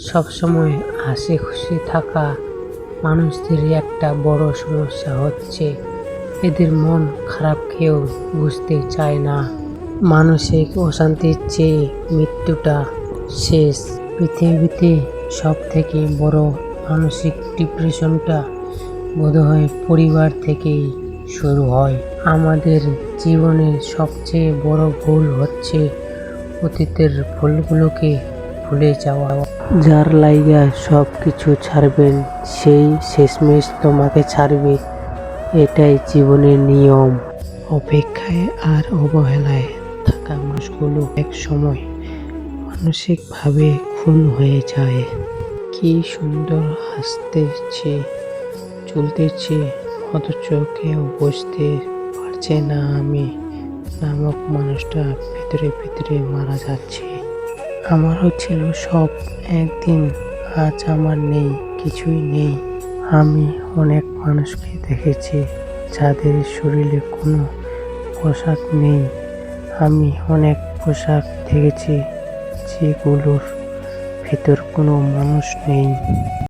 সবসময় হাসি খুশি থাকা মানুষদের একটা বড় সমস্যা হচ্ছে এদের মন খারাপ কেউ বুঝতে চায় না। মানসিক অশান্তির চেয়ে মৃত্যুটা শেষ। পৃথিবীতে সব থেকে বড় মানসিক ডিপ্রেশনটা বোধহয় পরিবার থেকেই শুরু হয়। আমাদের জীবনের সবচেয়ে বড় ভুল হচ্ছে অতীতের ভুলগুলোকে ভুলে যাওয়া। যার লাইগা সব কিছু ছাড়বেন সেই শেষমেশ তোমাকে ছাড়বে, এটাই জীবনের নিয়ম। অপেক্ষায় আর অবহেলায় থাকা মানুষগুলো এক সময় মানসিকভাবে খুন হয়ে যায়। কি সুন্দর হাসতেছে, চলতেছে, অথচ কেউ বুঝতে পারছে না আমি নামক মানুষটা ভিতরে ভিতরে মারা যাচ্ছে। আমারও ছিল সব একদিন, আজ আমার নেই, কিছুই নেই। আমি অনেক মানুষকে দেখেছি যাদের শরীরে কোনো পোশাক নেই। আমি অনেক পোশাক দেখেছি যেগুলোর ভিতর কোনো মানুষ নেই।